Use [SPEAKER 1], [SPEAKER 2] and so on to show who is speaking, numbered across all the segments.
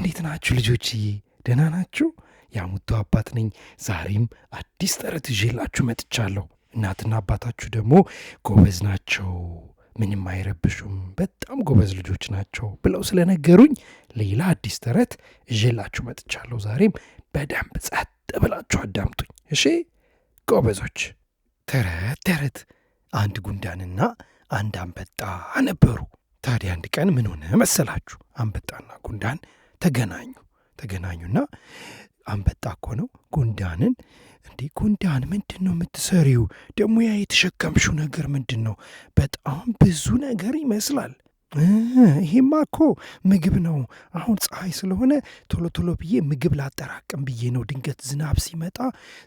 [SPEAKER 1] እንዴት ናችሁ ልጆችዬ? ደህና ናችሁ? የአሙቱ አባት ነኝ። ዛሬም አዲስ ተረት ይዤላችሁ መጥቻለሁ። እናትና አባታችሁ ደግሞ ጎበዝ ናቸው፣ ምንም አይረብሹም፣ በጣም ጎበዝ ልጆች ናቸው ብለው ስለነገሩኝ ሌላ አዲስ ተረት ይዤላችሁ መጥቻለሁ። ዛሬም በደንብ ጸጥ ብላችሁ አዳምጡኝ እሺ ጎበዞች። ተረት አንድ ጉንዳንና አንድ አንበጣ ነበሩ። ታዲያ አንድ ቀን ምን ሆነ መሰላችሁ? አንበጣና ጉንዳን ተገናኙና አንበጣ እኮ ነው ጉንዳንን፣ እንዴ ጉንዳን ምንድን ነው የምትሰሪው? ደግሞ ያ የተሸከምሽው ነገር ምንድን ነው? በጣም ብዙ ነገር ይመስላል። ይሄማ እኮ ምግብ ነው። አሁን ፀሐይ ስለሆነ ቶሎ ቶሎ ብዬ ምግብ ላጠራቅም ብዬ ነው። ድንገት ዝናብ ሲመጣ፣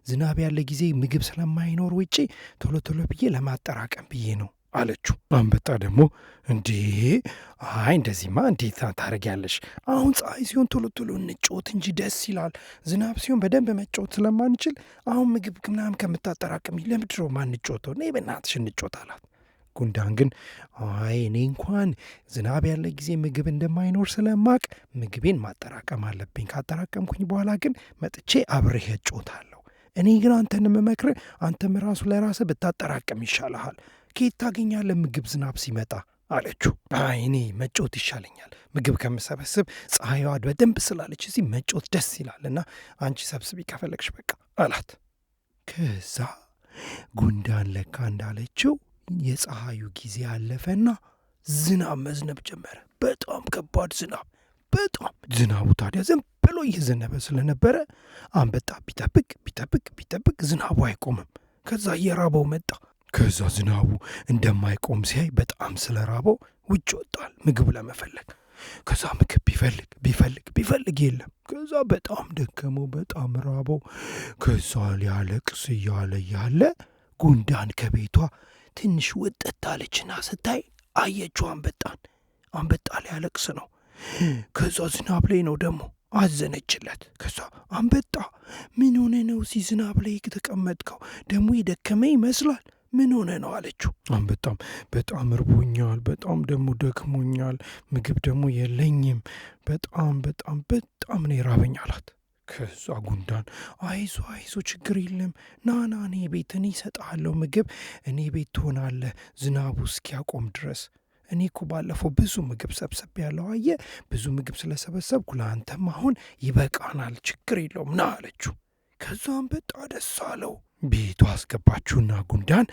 [SPEAKER 1] ዝናብ ያለ ጊዜ ምግብ ስለማይኖር ውጪ ቶሎ ቶሎ ብዬ ለማጠራቀም ብዬ ነው አለችው። አንበጣ ደግሞ እንዴ አይ እንደዚህማ እንዴት ታደርጊያለሽ? አሁን ፀሐይ ሲሆን ቶሎ ቶሎ እንጫወት እንጂ ደስ ይላል። ዝናብ ሲሆን በደንብ መጫወት ስለማንችል አሁን ምግብ ምናምን ከምታጠራቅሚ ለምድሮ ማንጫወተው? እኔ በእናትሽ እንጫወት አላት። ጉንዳን ግን አይ እኔ እንኳን ዝናብ ያለ ጊዜ ምግብ እንደማይኖር ስለማቅ ምግቤን ማጠራቀም አለብኝ። ካጠራቀምኩኝ በኋላ ግን መጥቼ አብሬህ እጫወታለሁ። እኔ ግን አንተን የምመክርህ አንተም ራሱ ለራስህ ብታጠራቅም ይሻልሃል። ከየት ታገኛለህ ምግብ ዝናብ ሲመጣ አለችው። አይ እኔ መጫወት ይሻለኛል፣ ምግብ ከምሰበስብ ፀሐይዋ በደንብ ስላለች እዚህ መጫወት ደስ ይላልና አንቺ ሰብስቢ ከፈለግሽ በቃ አላት። ከዛ ጉንዳን ለካ እንዳለችው የፀሐዩ ጊዜ አለፈና ዝናብ መዝነብ ጀመረ። በጣም ከባድ ዝናብ። ዝናቡ ታዲያ ዝም ብሎ እየዘነበ ስለነበረ አንበጣ ቢጠብቅ ዝናቡ አይቆምም። ከዛ እየራበው መጣ። ከዛ ዝናቡ እንደማይቆም ሲያይ በጣም ስለራበው ውጭ ወጣል ምግብ ለመፈለግ። ከዛ ምግብ ቢፈልግ የለም። ከዛ በጣም ደከመው፣ በጣም ራበው። ከዛ ሊያለቅስ እያለ ጉንዳን ከቤቷ ትንሽ ወጥታ አለችና ስታይ አየችው አንበጣ ሊያለቅስ ነው። ከዛ ዝናብ ላይ ነው ደግሞ አዘነችለት። ከዛ አንበጣ ምን ሆነ ነው እዚህ ዝናብ ላይ የተቀመጥከው? ደግሞ የደከመ ይመስላል፣ ምን ሆነ ነው አለችው። አንበጣም በጣም እርቦኛል፣ በጣም ደግሞ ደክሞኛል፣ ምግብ ደግሞ የለኝም፣ በጣም ነው የራበኝ አላት። ከዛ ጉንዳን አይዞ ችግር የለም ናና እኔ ቤት እኔ እሰጥሃለሁ ምግብ፣ እኔ ቤት ትሆናለህ ዝናቡ እስኪያቆም ድረስ። እኔ እኮ ባለፈው ብዙ ምግብ ሰብሰብ ያለው አየህ፣ ብዙ ምግብ ስለሰበሰብኩ ለአንተም አሁን ይበቃናል፣ ችግር የለውም ና አለችው። ከዛ አንበጣ ደስ አለው። ቤቱ አስገባችሁና ጉንዳን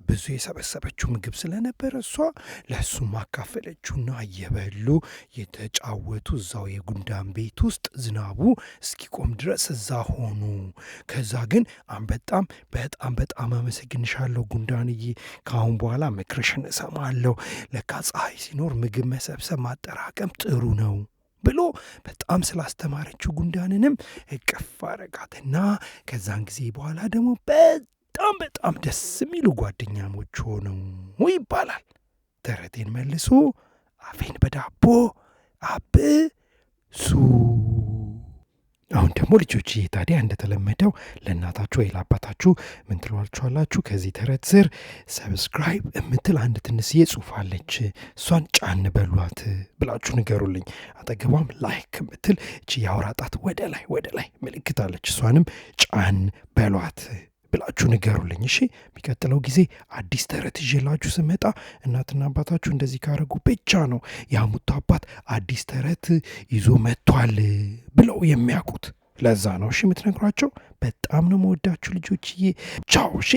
[SPEAKER 1] ብዙ የሰበሰበችው ምግብ ስለነበረ እሷ ለእሱ ማካፈለችውና እየበሉ የተጫወቱ እዛው የጉንዳን ቤት ውስጥ ዝናቡ እስኪቆም ድረስ እዛ ሆኑ። ከዛ ግን አንበጣም በጣም አመሰግንሻለሁ ጉንዳንዬ፣ ከአሁን በኋላ ምክርሽን እሰማለሁ። ለካ ፀሐይ ሲኖር ምግብ መሰብሰብ ማጠራቀም ጥሩ ነው ብሎ በጣም ስላስተማረችው ጉንዳንንም እቅፍ አረጋትና ከዛን ጊዜ በኋላ ደግሞ በጣም ደስ የሚሉ ጓደኛሞች ሆነው ይባላል። ተረቴን መልሶ አፌን በዳቦ አብሱ። አሁን ደግሞ ልጆች ታዲያ እንደተለመደው ለእናታችሁ ወይ ለአባታችሁ ምን ትሏችኋላችሁ? ከዚህ ተረት ስር ሰብስክራይብ የምትል አንድ ትንሽዬ ጽሑፍ አለች፣ እሷን ጫን በሏት ብላችሁ ንገሩልኝ። አጠገቧም ላይክ የምትል እቺ የአውራ ጣት ወደ ላይ ምልክት አለች፣ እሷንም ጫን በሏት ብላችሁ ንገሩልኝ እሺ። የሚቀጥለው ጊዜ አዲስ ተረት ይዤላችሁ ስመጣ እናትና አባታችሁ እንደዚህ ካረጉ ብቻ ነው የአሙቱ አባት አዲስ ተረት ይዞ መጥቷል ብለው የሚያውቁት። ለዛ ነው እሺ የምትነግሯቸው። በጣም ነው መወዳችሁ ልጆችዬ። ቻው እሺ።